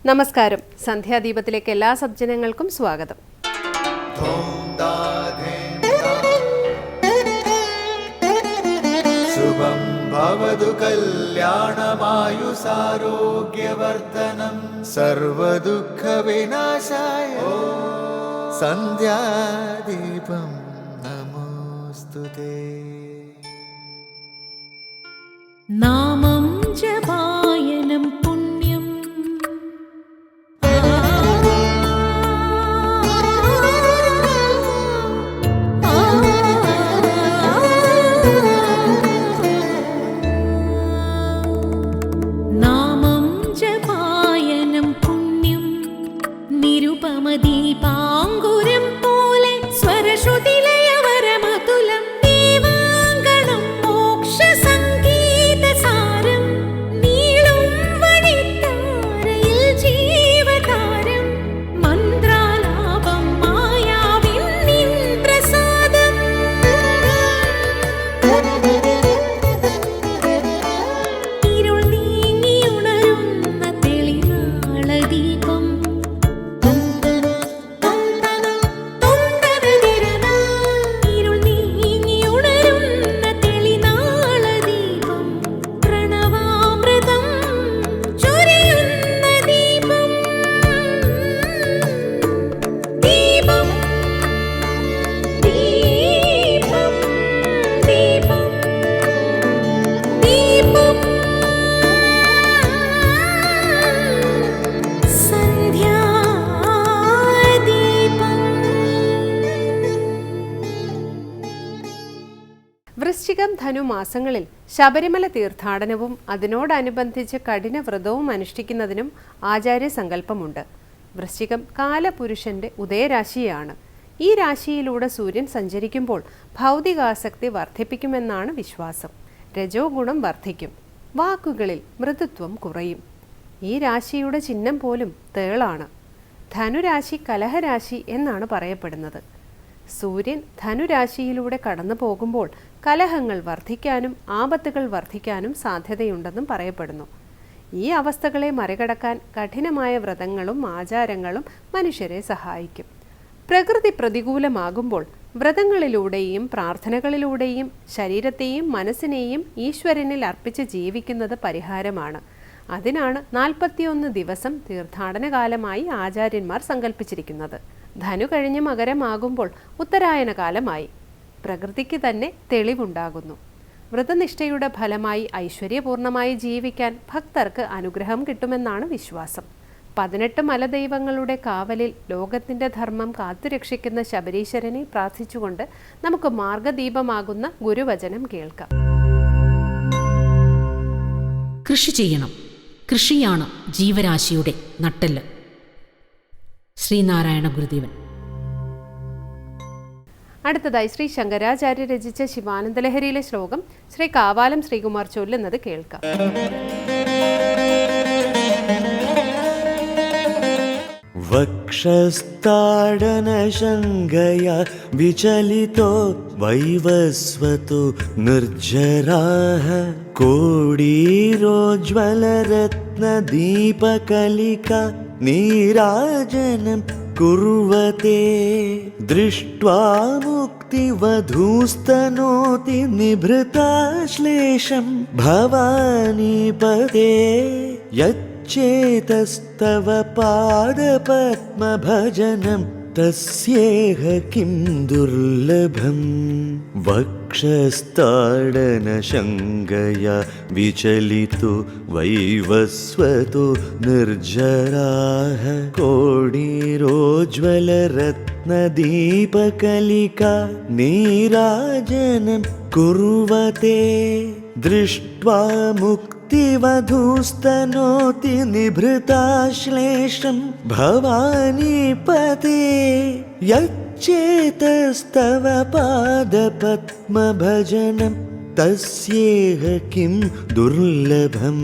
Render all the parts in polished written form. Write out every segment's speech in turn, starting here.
നമസ്കാരം. സന്ധ്യാദീപത്തിലേക്ക് എല്ലാ സജ്ജനങ്ങൾക്കും സ്വാഗതം. ശുഭം ഭവതു കല്യാണമായുസാരോഗ്യവർദ്ധനം സർവദുഃഖ വിനാശായ സന്ധ്യാദീപം നമോസ്തുതേ. നാമം ജപായനം പുണ്യം നാമം ജപായനം പുണ്യം നിരുപമദീപാങ്കുരം പോലെ സ്വരശ്രുതിലയവരമതുലം ദീവാങ്കണം മോക്ഷസംഗീതസാരം നീളും വഴിത്താരയിൽ ജീവതാരം മന്ത്രാലാപം മായാവിൻ നിൻ പ്രസാദം. ഇരുൾ നീങ്ങിയുണരുന്ന തെളിനാളദീപം ഇരുൾ നീങ്ങിയുണരുന്ന തെളിനാളദീപം പ്രണവാമൃതം ചൊരിയുന്ന ദീപം. ദീപം ദീപം ദീപം ദീപം വൃശ്ചികം ധനു മാസങ്ങളിൽ ശബരിമല തീർത്ഥാടനവും അതിനോടനുബന്ധിച്ച് കഠിന വ്രതവും അനുഷ്ഠിക്കുന്നതിനും ആചാര്യസങ്കല്പമുണ്ട്. വൃശ്ചികം കാലപുരുഷന്റെ ഉദയരാശിയാണ്. ഈ രാശിയിലൂടെ സൂര്യൻ സഞ്ചരിക്കുമ്പോൾ ഭൗതികാസക്തി വർദ്ധിപ്പിക്കുമെന്നാണ് വിശ്വാസം. രജോ ഗുണം വർദ്ധിക്കും. വാക്കുകളിൽ മൃദുത്വം കുറയും. ഈ രാശിയുടെ ചിഹ്നം പോലും തേളാണ്. ധനുരാശി കലഹരാശി എന്നാണ് പറയപ്പെടുന്നത്. സൂര്യൻ ധനുരാശിയിലൂടെ കടന്നു പോകുമ്പോൾ കലഹങ്ങൾ വർദ്ധിക്കാനും ആപത്തുകൾ വർദ്ധിക്കാനും സാധ്യതയുണ്ടെന്നും പറയപ്പെടുന്നു. ഈ അവസ്ഥകളെ മറികടക്കാൻ കഠിനമായ വ്രതങ്ങളും ആചാരങ്ങളും മനുഷ്യരെ സഹായിക്കും. പ്രകൃതി പ്രതികൂലമാകുമ്പോൾ വ്രതങ്ങളിലൂടെയും പ്രാർത്ഥനകളിലൂടെയും ശരീരത്തെയും മനസ്സിനെയും ഈശ്വരനിൽ അർപ്പിച്ച് ജീവിക്കുന്നത് പരിഹാരമാണ്. അതിനാണ് 41 ദിവസം തീർത്ഥാടന കാലമായി ആചാര്യന്മാർ സങ്കല്പിച്ചിരിക്കുന്നത്. ധനു കഴിഞ്ഞ് മകരമാകുമ്പോൾ ഉത്തരായന കാലമായി. പ്രകൃതിക്ക് തന്നെ തെളിവുണ്ടാകുന്നു. വ്രതനിഷ്ഠയുടെ ഫലമായി ഐശ്വര്യപൂർണമായി ജീവിക്കാൻ ഭക്തർക്ക് അനുഗ്രഹം കിട്ടുമെന്നാണ് വിശ്വാസം. 18 മലദൈവങ്ങളുടെ കാവലിൽ ലോകത്തിന്റെ ധർമ്മം കാത്തുരക്ഷിക്കുന്ന ശബരീശ്വരനെ പ്രാർത്ഥിച്ചുകൊണ്ട് നമുക്ക് മാർഗദീപമാകുന്ന ഗുരുവചനം കേൾക്കാം. കൃഷി ചെയ്യണം. കൃഷിയാണ് ജീവരാശിയുടെ നട്ടെല്ല്. ശ്രീനാരായണ ഗുരുദേവൻ. അടുത്തതായി ശ്രീ ശങ്കരാചാര്യ രചിച്ച ശിവാനന്ദലഹരിയിലെ ശ്ലോകം ശ്രീ കാവാലം ശ്രീകുമാർ ചൊല്ലുന്നത് കേൾക്കാം. വക്ഷസ്താടനശങ്കയാ വിചലിതോ വൈവസ്വതോ നിർജ്ജരാഃ കോടീരോജ്വലരത്നദീപകലികാ നീരാജനം കുർവതേ ദൃഷ്ട്വാ മുക്തിവധൂസ്തനോതി നിഭൃതാശ്ലേഷം ഭവാനീപദേ യച്ഛേതസ്തവ പാദപദ്മഭജനം തസ്യേഹ കിം ദുർലഭം. വക്ഷസ്താടനശങ്കയാ വിചലിതോ വൈവസ്വതോ നിർജ്ജരാഃ കോടീരോജ്വലരത്നദീപകലികാ നീരാജനം കുർവതേ ദൃഷ്ട്വാ മുക്തിവധൂസ്തനോതി നിഭൃതാശ്ലേഷം ഭവാനീപദേ യച്ഛേതസ്തവ പാദപദ്മഭജനം തസ്യേഹ കിം ദുർലഭം.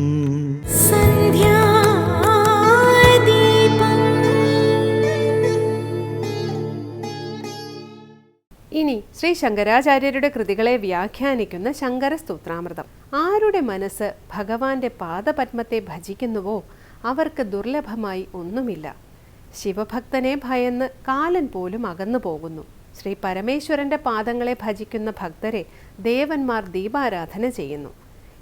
ഇനി ശ്രീ ശങ്കരാചാര്യരുടെ കൃതികളെ വ്യാഖ്യാനിക്കുന്ന ശങ്കര സ്തോത്രാമൃതം. ആരുടെ മനസ്സ് ഭഗവാന്റെ പാദപത്മത്തെ ഭജിക്കുന്നുവോ അവർക്ക് ദുർലഭമായി ഒന്നുമില്ല. ശിവഭക്തനെ ഭയന്ന് കാലൻ പോലും അകന്നു പോകുന്നു. ശ്രീ പരമേശ്വരന്റെ പാദങ്ങളെ ഭജിക്കുന്ന ഭക്തരെ ദേവന്മാർ ദീപാരാധന ചെയ്യുന്നു.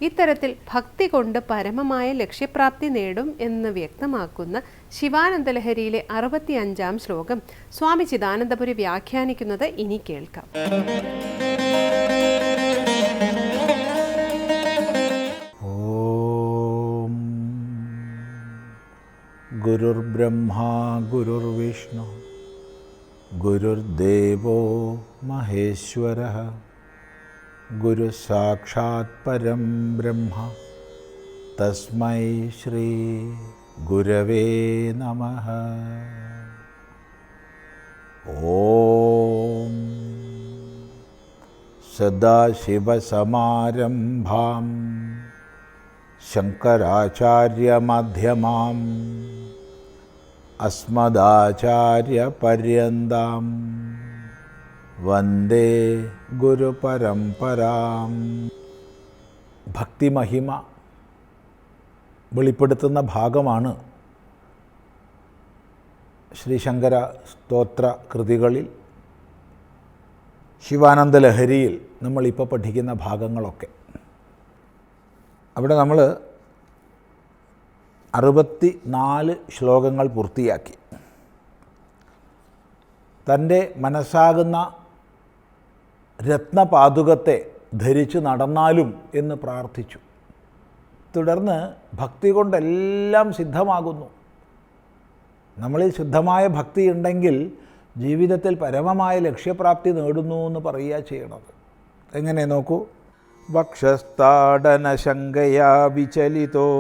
ഇത്തരത്തിൽ ഭക്തി കൊണ്ട് പരമമായ ലക്ഷ്യപ്രാപ്തി നേടും എന്ന് വ്യക്തമാക്കുന്ന ശിവാനന്ദലഹരിയിലെ 65-ാം ശ്ലോകം സ്വാമി ചിദാനന്ദപുരി വ്യാഖ്യാനിക്കുന്നത് ഇനി കേൾക്കാം. ഓം ഗുരുർബ്രഹ്മാ ഗുരുർവിഷ്ണു ഗുരുർദേവോ മഹേശ്വരഃ ഗുരു സാക്ഷാത് പരം ബ്രഹ്മ തസ്മൈ ശ്രീ ഗുരവേ നമഃ. ഓം സദാശിവസമാരംഭാം ശങ്കരാചാര്യമധ്യമാം അസ്മദാചാര്യപര്യന്താം വന്ദേ ഗുരുപരമ്പരാം. ഭക്തിമഹിമ വെളിപ്പെടുത്തുന്ന ഭാഗമാണ് ശ്രീശങ്കര സ്തോത്ര കൃതികളിൽ ശിവാനന്ദലഹരിയിൽ നമ്മളിപ്പോൾ പഠിക്കുന്ന ഭാഗങ്ങളൊക്കെ. അവിടെ നമ്മൾ 64 ശ്ലോകങ്ങൾ പൂർത്തിയാക്കി. തൻ്റെ മനസ്സാകുന്ന രത്നപാതുകത്തെ ധരിച്ച് നടന്നാലും എന്ന് പ്രാർത്ഥിച്ചു. തുടർന്ന് ഭക്തി കൊണ്ടെല്ലാം സിദ്ധമാകുന്നു. നമ്മളിൽ ശുദ്ധമായ ഭക്തി ഉണ്ടെങ്കിൽ ജീവിതത്തിൽ പരമമായ ലക്ഷ്യപ്രാപ്തി നേടുന്നു എന്ന് പറയുക ചെയ്യണത്. എങ്ങനെ നോക്കൂ. വക്ഷസ്ഥാടന ശങ്കയാ വിചലിതോ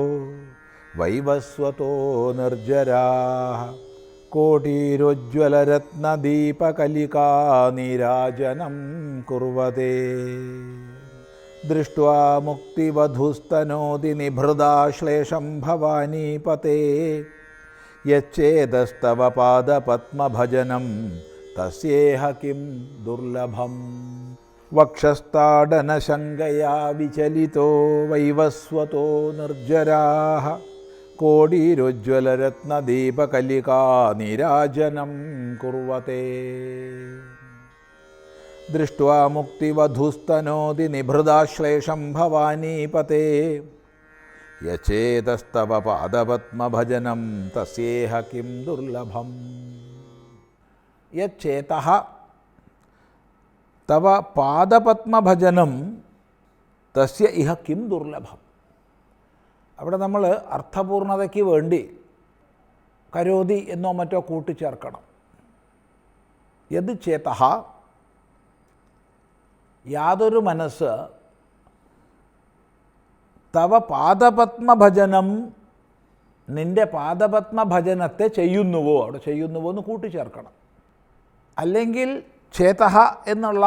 വൈവസ്വതോ നിർജരാഃ കോടിരോജ്വലരത്നദീപകലികാ നീരാജനം കുർവതേ ദൃഷ്ട്വാ മുക്തിവധുസ്തനോതി നിഭൃതാശ്ലേഷം ഭവാനീപതേ യച്ഛേദസ്തവ പാദപത്മഭജനം തസ്യേഹ കിം ദുർലഭം. വക്ഷസ്ഥാടന ശങ്കയാ വിചലിതോ വൈവസ്വതോ നിർജരാഃ കോടിരോജ്വലരത്നദീപകലികാ നീരാജനം കുർവതേ ദൃഷ്ട്വാ മുക്തിവധുസ്തനോതി നിഭൃതാശ്ലേഷം ഭവാനീപതേ യചേതസ്തവ പാദപത്മഭജനം തസ്യേഹ കിം ദുർലഭം. യചേതഃ തവ പാദപത്മഭജനം തസ്യ ഇഹ കിം ദുർലഭം. അവിടെ നമ്മൾ അർത്ഥപൂർണതയ്ക്ക് വേണ്ടി കരോതി എന്നോ മറ്റോ കൂട്ടിച്ചേർക്കണം. യത് ചേതഃ യാതൊരു മനസ്സ് തവ പാദപത്മഭജനം നിൻ്റെ പാദപത്മഭജനത്തെ ചെയ്യുന്നുവോ, അവിടെ ചെയ്യുന്നുവോ എന്ന് കൂട്ടിച്ചേർക്കണം. അല്ലെങ്കിൽ ചേതഃ എന്നുള്ള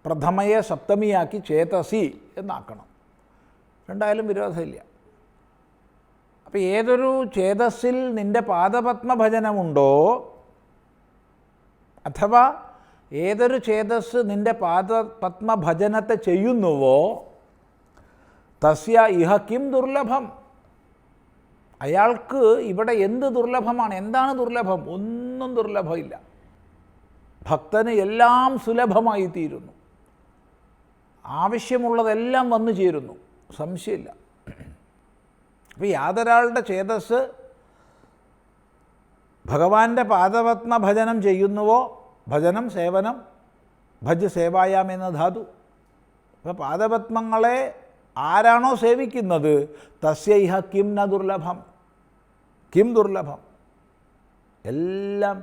പ്രഥമയെ സപ്തമിയാക്കി ചേതസി എന്നാക്കണം. രണ്ടായാലും വിരോധമില്ല. അപ്പോൾ ഏതൊരു ചേതസ്സിൽ നിൻ്റെ പാദപത്മഭജനമുണ്ടോ, അഥവാ ഏതൊരു ചേതസ് നിൻ്റെ പാദപത്മഭജനത്തെ ചെയ്യുന്നുവോ തസ്യ ഇഹ കിം ദുർലഭം. അയാൾക്ക് ഇവിടെ എന്ത് ദുർലഭമാണ്? എന്താണ് ദുർലഭം? ഒന്നും ദുർലഭമില്ല. ഭക്തന് എല്ലാം സുലഭമായി തീരുന്നു. ആവശ്യമുള്ളതെല്ലാം വന്നു ചേരുന്നു, സംശയമില്ല. അപ്പോൾ യാതൊരാളുടെ ചേതസ് ഭഗവാന്റെ പാദപത്മ ഭജനം ചെയ്യുന്നുവോ, ഭജനം സേവനം ഭജ് സേവായാം എന്ന ധാതു. അപ്പോൾ പാദപത്മങ്ങളെ ആരാണോ സേവിക്കുന്നത് തസ്യ ഇഹ കിം ന ദുർലഭം. കിം ദുർലഭം? എല്ലാം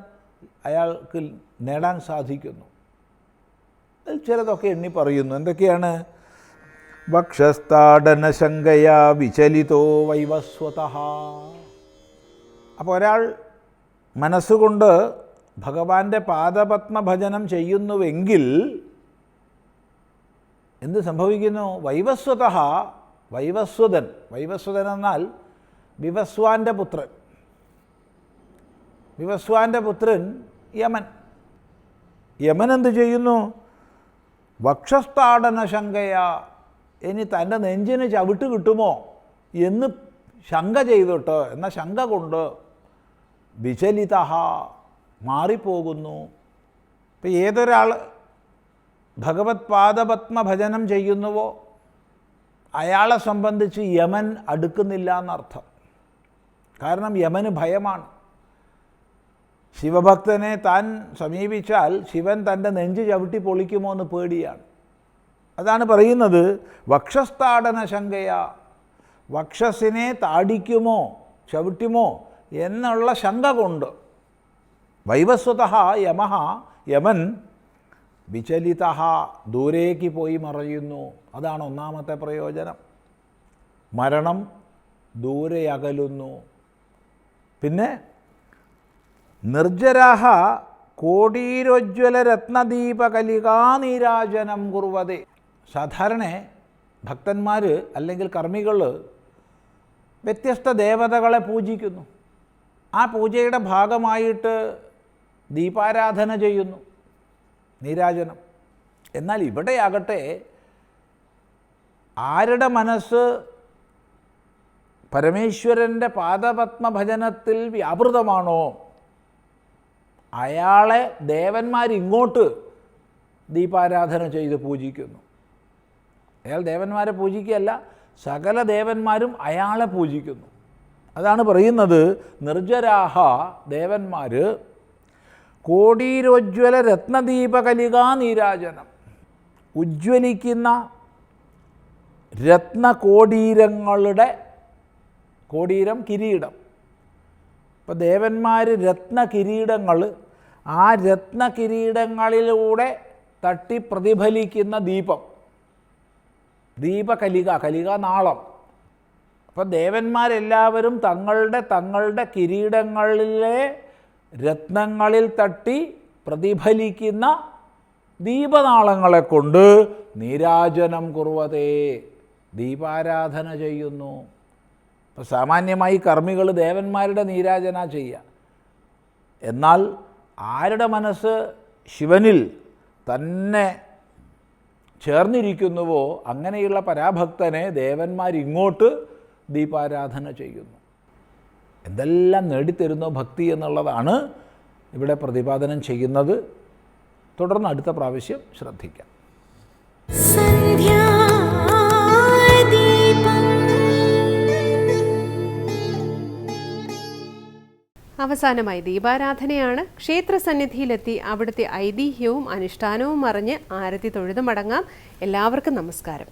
അയാൾക്ക് നേടാൻ സാധിക്കുന്നു. അതിൽ ചിലതൊക്കെ എണ്ണി പറയുന്നു. എന്തൊക്കെയാണ്? വക്ഷസ്ഥാടന ശങ്കയാ വിചലിതോ വൈവസ്വതഃ. അപ്പോൾ ഒരാൾ മനസ്സുകൊണ്ട് ഭഗവാന്റെ പാദപത്മഭജനം ചെയ്യുന്നുവെങ്കിൽ എന്ത് സംഭവിക്കുന്നു? വൈവസ്വതഃ, വൈവസ്വതൻ. വൈവസ്വതൻ എന്നാൽ വിവസ്വാൻ്റെ പുത്രൻ. വിവസ്വാൻ്റെ പുത്രൻ യമൻ. യമൻ എന്ത് ചെയ്യുന്നു? വക്ഷസ്ഥാടന ശങ്കയ, ഇനി തൻ്റെ നെഞ്ചിന് ചവിട്ട് കിട്ടുമോ എന്ന് ശങ്ക ചെയ്തിട്ട് എന്ന ശങ്ക കൊണ്ട് വിചലിത മാറിപ്പോകുന്നു. ഇപ്പം ഏതൊരാൾ ഭഗവത് പാദപത്മ ഭജനം ചെയ്യുന്നുവോ അയാളെ സംബന്ധിച്ച് യമൻ അടുക്കുന്നില്ല എന്നർത്ഥം. കാരണം യമന് ഭയമാണ്. ശിവഭക്തനെ താൻ സമീപിച്ചാൽ ശിവൻ തൻ്റെ നെഞ്ച് ചവിട്ടി പൊളിക്കുമോ എന്ന് പേടിയാണ്. അതാണ് പറയുന്നത് വക്ഷസ്ഥാടന ശങ്കയ, വക്ഷസിനെ താടിക്കുമോ ചവിട്ടുമോ എന്നുള്ള ശങ്ക കൊണ്ട് വൈവസ്വത യമൻ വിചലിത ദൂരേക്ക് പോയി മറയുന്നു. അതാണ് ഒന്നാമത്തെ പ്രയോജനം. മരണം ദൂരെ അകലുന്നു. പിന്നെ നിർജ്ജരാഹ കോടീരോജ്വല രത്നദീപകലികാനീരാജനം കുറുവതേ. സാധാരണ ഭക്തന്മാർ അല്ലെങ്കിൽ കർമ്മികൾ വ്യത്യസ്ത ദേവതകളെ പൂജിക്കുന്നു. ആ പൂജയുടെ ഭാഗമായിട്ട് ദീപാരാധന ചെയ്യുന്നു, നീരാജനം. എന്നാൽ ഇവിടെയാകട്ടെ ആരുടെ മനസ്സ് പരമേശ്വരൻ്റെ പാദപത്മഭജനത്തിൽ വ്യാപൃതമാണോ അയാളെ ദേവന്മാരിങ്ങോട്ട് ദീപാരാധന ചെയ്ത് പൂജിക്കുന്നു. അയാൾ ദേവന്മാരെ പൂജിക്കുകയല്ല, സകല ദേവന്മാരും അയാളെ പൂജിക്കുന്നു. അതാണ് പറയുന്നത് നിർജ്ജരാഹ ദേവന്മാർ കോടീരോജ്വല രത്നദീപകലികാ നീരാജനം, ഉജ്ജ്വലിക്കുന്ന രത്നകോടീരങ്ങളുടെ, കോടീരം കിരീടം. ഇപ്പം ദേവന്മാർ രത്നകിരീടങ്ങൾ, ആ രത്നകിരീടങ്ങളിലൂടെ തട്ടി പ്രതിഫലിക്കുന്ന ദീപം, ദീപകലിക, കലിക നാളം. അപ്പം ദേവന്മാരെല്ലാവരും തങ്ങളുടെ കിരീടങ്ങളിലെ രത്നങ്ങളിൽ തട്ടി പ്രതിഫലിക്കുന്ന ദീപനാളങ്ങളെ കൊണ്ട് നീരാജനം കുറുവതേ, ദീപാരാധന ചെയ്യുന്നു. ഇപ്പോൾ സാമാന്യമായി കർമ്മികൾ ദേവന്മാരുടെ നീരാജന ചെയ്യുക. എന്നാൽ ആരുടെ മനസ്സ് ശിവനിൽ തന്നെ ചേർന്നിരിക്കുന്നുവോ അങ്ങനെയുള്ള പരാഭക്തനെ ദേവന്മാരിങ്ങോട്ട് ദീപാരാധന ചെയ്യുന്നു. എന്തെല്ലാം നേടിത്തരുന്നോ ഭക്തി എന്നുള്ളതാണ് ഇവിടെ പ്രതിപാദനം ചെയ്യുന്നത്. തുടർന്ന് അടുത്ത പ്രാവശ്യം ശ്രദ്ധിക്കാം. അവസാനമായി ദീപാരാധനയാണ്. ക്ഷേത്രസന്നിധിയിലെത്തി അവിടുത്തെ ഐതിഹ്യവും അനുഷ്ഠാനവും അറിഞ്ഞ് ആരതി തൊഴുതു മടങ്ങാം. എല്ലാവർക്കും നമസ്കാരം.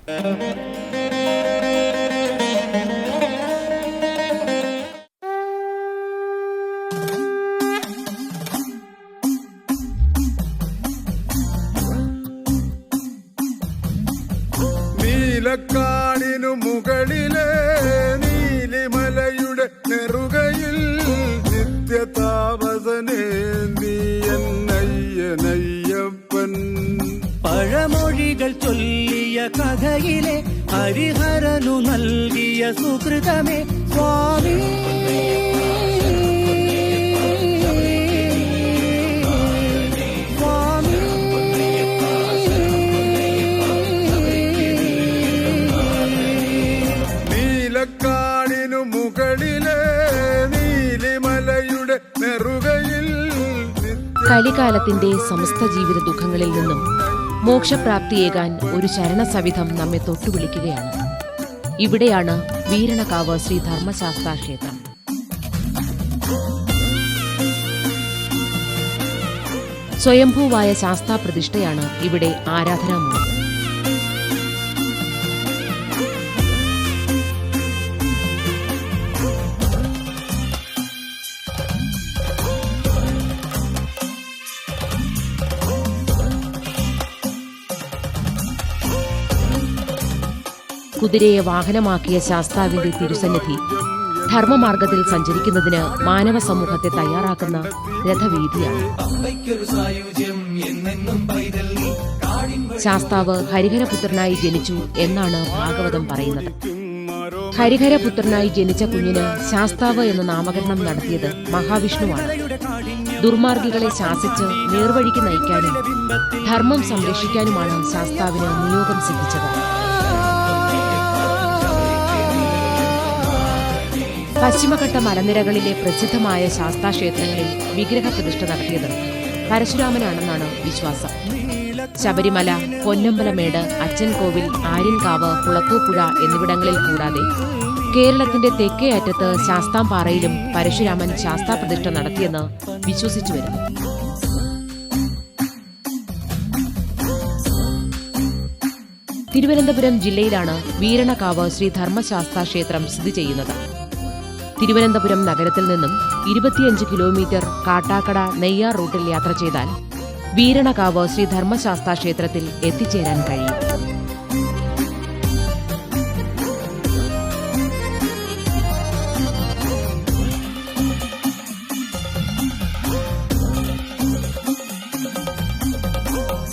നീലക്കാടിനു മുകളിലെ നീലിമലയുടെ നെറുകയിൽ നിത്യതാപസനേ നീയന്നയ്യനയ്യപ്പൻ. പഴമൊഴികൾ ചൊല്ലിയ കഥയിലെ ഹരിഹരനു നൽകിയ സുകൃതമേ സ്വാമി. നീലക്കാടിനു മുകളിലെ നീലിമലയുടെ നെറുകയിൽ കലികാലത്തിന്റെ സമസ്ത ജീവിത ദുഃഖങ്ങളിൽ നിന്നും മോക്ഷപ്രാപ്തിയേകാൻ ഒരു ശരണസവിധം നമ്മെ തൊട്ടുവിളിക്കുകയാണ്. ഇവിടെയാണ് വീരണകാവ് ശ്രീ ധർമ്മശാസ്താ ക്ഷേത്രം. സ്വയംഭൂവായ ശാസ്താ പ്രതിഷ്ഠയാണ് ഇവിടെ ആരാധനാമൂർത്തി. കുതിരയെ വാഹനമാക്കിയ ശാസ്താവിന്റെ തിരുസന്നിധി ധർമ്മമാർഗത്തിൽ സഞ്ചരിക്കുന്നതിന് മാനവ സമൂഹത്തെ തയ്യാറാക്കുന്ന രഥവീതിയാണ്. ശാസ്താവ് ഹരിഹരപുത്രനായി ജനിച്ചു എന്നാണ് ഭാഗവതം പറയുന്നത്. ഹരിഹരപുത്രനായി ജനിച്ച കുഞ്ഞിന് ശാസ്താവ് എന്ന നാമകരണം നടത്തിയത് മഹാവിഷ്ണുവാണ്. ദുർമാർഗികളെ ശാസിച്ച് നേർവഴിക്ക് നയിക്കാനും ധർമ്മം സംരക്ഷിക്കാനുമാണ് ശാസ്താവിന് നിയോഗം സിദ്ധിച്ചത്. പശ്ചിമഘട്ട മലനിരകളിലെ പ്രസിദ്ധമായ ശാസ്താക്ഷേത്രങ്ങളിൽ വിഗ്രഹപ്രതിഷ്ഠ നടത്തിയത് പരശുരാമനാണെന്നാണ് വിശ്വാസം. ശബരിമല, പൊന്നമ്പലമേട്, അച്ചൻകോവിൽ, ആര്യൻകാവ്, കുളത്തൂപ്പുഴ എന്നിവിടങ്ങളിൽ കൂടാതെ കേരളത്തിന്റെ തെക്കേ അറ്റത്ത് ശാസ്താംപാറയിലും പരശുരാമൻ ശാസ്താപ്രതിഷ്ഠ നടത്തിയെന്ന് വിശ്വസിച്ചു വരുന്നു. തിരുവനന്തപുരം ജില്ലയിലാണ് വീരണകാവ് ശ്രീ ധർമ്മശാസ്താ ക്ഷേത്രം സ്ഥിതി ചെയ്യുന്നത്. തിരുവനന്തപുരം നഗരത്തിൽ നിന്നും 25 കിലോമീറ്റർ കാട്ടാക്കട നെയ്യാർ റൂട്ടിൽ യാത്ര ചെയ്താൽ വീരണകാവ് ശ്രീ ധർമ്മശാസ്താ ക്ഷേത്രത്തിൽ എത്തിച്ചേരാൻ കഴിയും.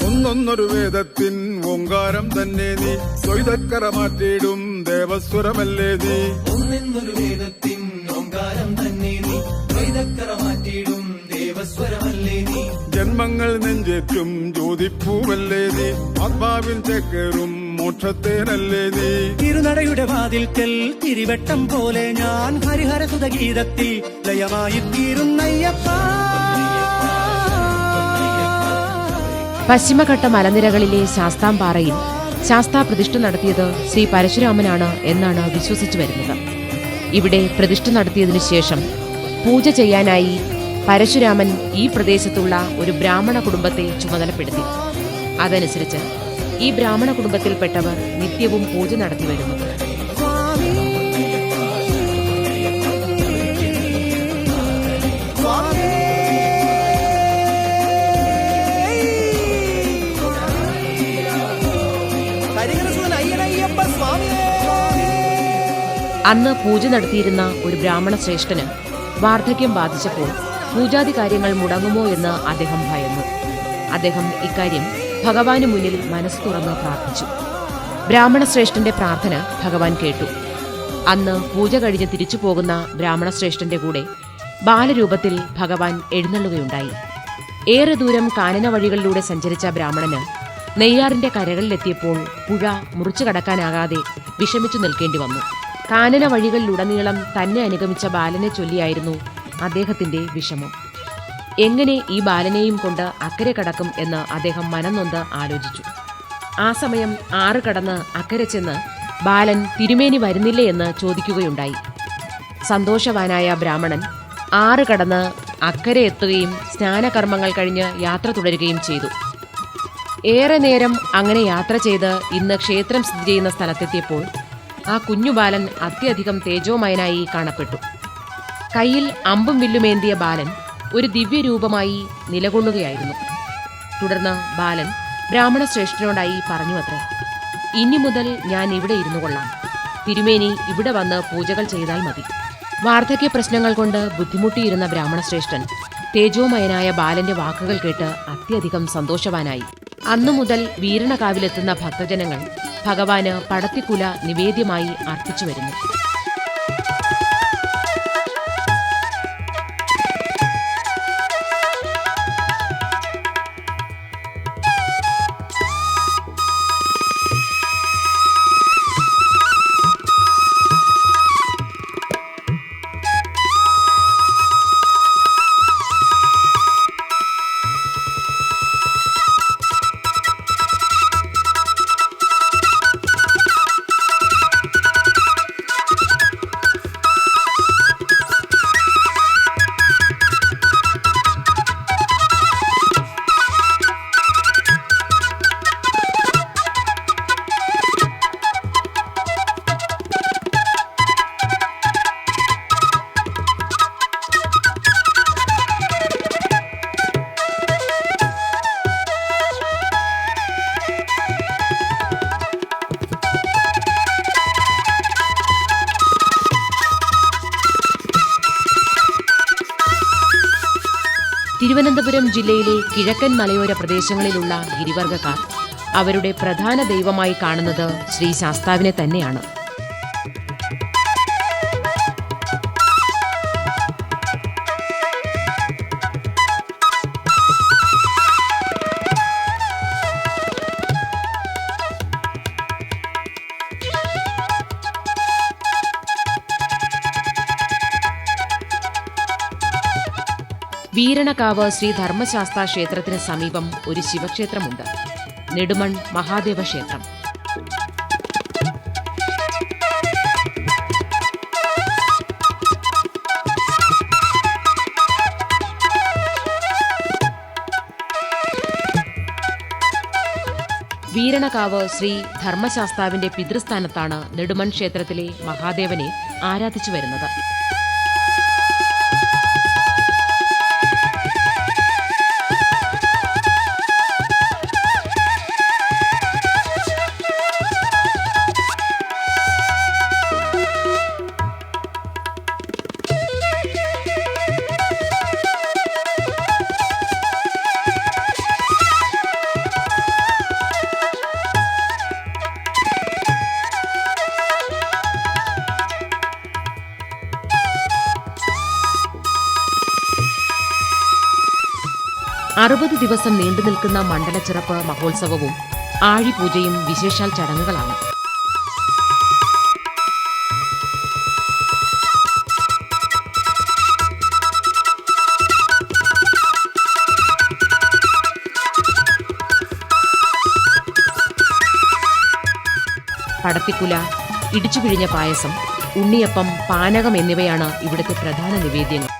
ഒന്നൊന്നൊരു വേദത്തിൻ ഓങ്കാരം തന്നെ നീ, തൊയ്തക്കര മാറ്റിയിടും ദേവസ്വരമല്ലേ നീ. ഒന്നൊരു വേദത്തിൻ ഓങ്കാരം തന്നെ നീ, തൊയ്തക്കര മാറ്റിയിടും ദേവസ്വരമല്ലേ നീ. ജന്മങ്ങൾ നെഞ്ചേറ്റും ജ്യോതിപ്പൂവല്ലേ നീ, ആത്മാവിൻ ചേക്കേറും മോക്ഷത്തേനല്ലേ നീ. തിരുനടയുടെ വാതിൽക്കൽ തിരിവട്ടം പോലെ ഞാൻ ഹരിഹരസുത ഗീതത്തിൽ ലയമായി തീരുന്നയ്യപ്പ. പശ്ചിമഘട്ട മലനിരകളിലെ ശാസ്താംപാറയിൽ ശാസ്താപ്രതിഷ്ഠ നടത്തിയത് ശ്രീ പരശുരാമനാണ് എന്നാണ് വിശ്വസിച്ചു വരുന്നത്. ഇവിടെ പ്രതിഷ്ഠ നടത്തിയതിനു ശേഷം പൂജ ചെയ്യാനായി പരശുരാമൻ ഈ പ്രദേശത്തുള്ള ഒരു ബ്രാഹ്മണ കുടുംബത്തെ ചുമതലപ്പെടുത്തി. അതനുസരിച്ച് ഈ ബ്രാഹ്മണ കുടുംബത്തിൽപ്പെട്ടവർ നിത്യവും പൂജ നടത്തി വരുന്നു. അന്ന് പൂജ നടത്തിയിരുന്ന ഒരു ബ്രാഹ്മണ ശ്രേഷ്ഠന് വാർദ്ധക്യം ബാധിച്ചപ്പോൾ പൂജാതി കാര്യങ്ങൾ മുടങ്ങുമോ എന്ന് അദ്ദേഹം ഭയന്നു. അദ്ദേഹം ഇക്കാര്യം ഭഗവാന് മുന്നിൽ മനസ്സ് തുറന്ന് പ്രാർത്ഥിച്ചു. ബ്രാഹ്മണ ശ്രേഷ്ഠന്റെ പ്രാർത്ഥന ഭഗവാൻ കേട്ടു. അന്ന് പൂജ കഴിഞ്ഞ് തിരിച്ചു പോകുന്ന ബ്രാഹ്മണ ശ്രേഷ്ഠന്റെ കൂടെ ബാലരൂപത്തിൽ ഭഗവാൻ എഴുന്നള്ളുകയുണ്ടായി. ഏറെ ദൂരം കാനന വഴികളിലൂടെ സഞ്ചരിച്ച ബ്രാഹ്മണന് നെയ്യാറിന്റെ കരകളിലെത്തിയപ്പോൾ പുഴ മുറിച്ചു കടക്കാനാകാതെ വിഷമിച്ചു നിൽക്കേണ്ടി വന്നു. കാനന വഴികളിലുടനീളം തന്നെ അനുഗമിച്ച ബാലനെ ചൊല്ലിയായിരുന്നു അദ്ദേഹത്തിന്റെ വിഷമം. എങ്ങനെ ഈ ബാലനെയും കൊണ്ട് അക്കരെ കടക്കും എന്ന് അദ്ദേഹം മനംനൊന്ത് ആലോചിച്ചു. ആ സമയം ആറ് കടന്ന് അക്കരെ ചെന്ന് ബാലൻ തിരുമേനി വരുന്നില്ലേ എന്ന് ചോദിക്കുകയുണ്ടായി. സന്തോഷവാനായ ബ്രാഹ്മണൻ ആറ് കടന്ന് അക്കരെ എത്തുകയും സ്നാനകർമ്മങ്ങൾ കഴിഞ്ഞ് യാത്ര തുടരുകയും ചെയ്തു. ഏറെ നേരം അങ്ങനെ യാത്ര ചെയ്ത് ഇന്ന് ക്ഷേത്രം സ്ഥിതി ചെയ്യുന്ന സ്ഥലത്തെത്തിയപ്പോൾ ആ കുഞ്ഞു ബാലൻ അത്യധികം തേജോമയനായി കാണപ്പെട്ടു. കയ്യിൽ അമ്പും വില്ലുമേന്തിയ ബാലൻ ഒരു ദിവ്യരൂപമായി നിലകൊള്ളുകയായിരുന്നു. തുടർന്ന് ബാലൻ ബ്രാഹ്മണ ശ്രേഷ്ഠനോടായി പറഞ്ഞുവത്രേ, ഇനി മുതൽ ഞാൻ ഇവിടെ ഇരുന്നു കൊള്ളാം. തിരുമേനി ഇവിടെ വന്ന് പൂജകൾ ചെയ്താൽ മതി. വാർദ്ധക്യ പ്രശ്നങ്ങൾ കൊണ്ട് ബുദ്ധിമുട്ടിയിരുന്ന ബ്രാഹ്മണ ശ്രേഷ്ഠൻ തേജോമയനായ ബാലന്റെ വാക്കുകൾ കേട്ട് അത്യധികം സന്തോഷവാനായി. അന്നു മുതൽ വീരണകാവിലെത്തുന്ന ഭക്തജനങ്ങൾ ഭഗവാന് പടത്തിക്കുല നിവേദ്യമായി അർപ്പിച്ചു വരുന്നു. തിരുവനന്തപുരം ജില്ലയിലെ കിഴക്കൻ മലയോര പ്രദേശങ്ങളിലുള്ള ഗിരിവർഗ്ഗക്കാർ അവരുടെ പ്രധാന ദൈവമായി കാണുന്നത് ശ്രീ ശാസ്താവിനെ തന്നെയാണ്. വീരണകാവ് ശ്രീ ധർമ്മശാസ്ത്ര ക്ഷേത്രത്തിന് സമീപം ഒരു ശിവക്ഷേത്രമുണ്ട്, നെടുമൺ മഹാദേവ ക്ഷേത്രം. വീരണകാവ് ശ്രീ ധർമ്മശാസ്താവിന്റെ പിതൃസ്ഥാനത്താണ് നെടുമൺ ക്ഷേത്രത്തിലെ മഹാദേവനെ ആരാധിച്ചു വരുന്നത്. അറുപത് ദിവസം നീണ്ടുനിൽക്കുന്ന മണ്ഡലച്ചിറപ്പ് മഹോത്സവവും ആഴിപൂജയും വിശേഷാൽ ചടങ്ങുകളാണ്. പടത്തിക്കുല, ഇടിച്ചുപിഴിഞ്ഞ പായസം, ഉണ്ണിയപ്പം, പാനകം എന്നിവയാണ് ഇവിടുത്തെ പ്രധാന നിവേദ്യങ്ങൾ.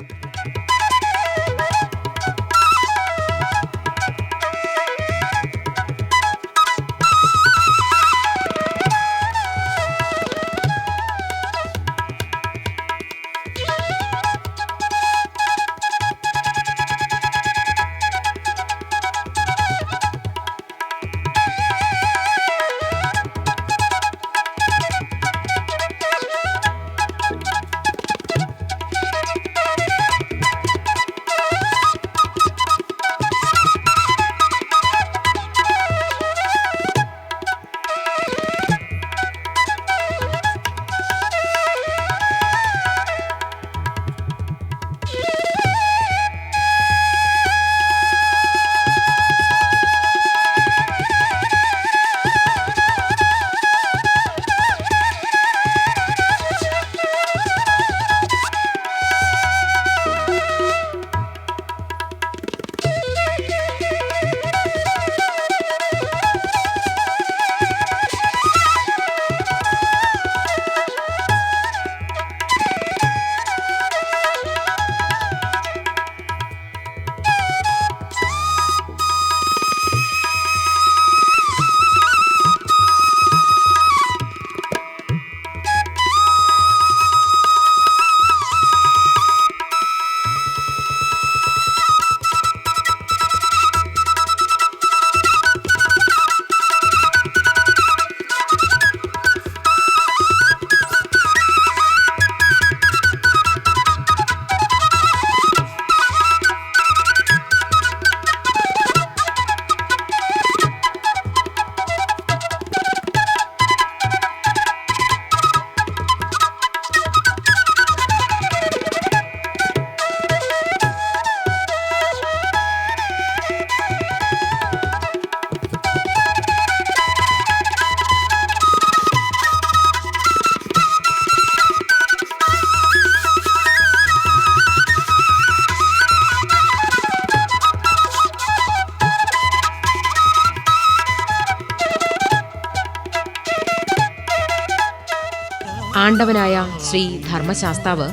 ആണ്ടവനായ ശ്രീ ധർമ്മശാസ്താവ്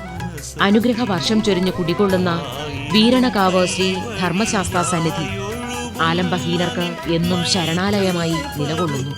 അനുഗ്രഹ വർഷം ചൊരിഞ്ഞു കുടികൊള്ളുന്ന വീരണകാവ് ശ്രീ ധർമ്മശാസ്താ സന്നിധി ആലംബഹീനർക്ക് എന്നും ശരണാലയമായി നിലകൊള്ളുന്നു.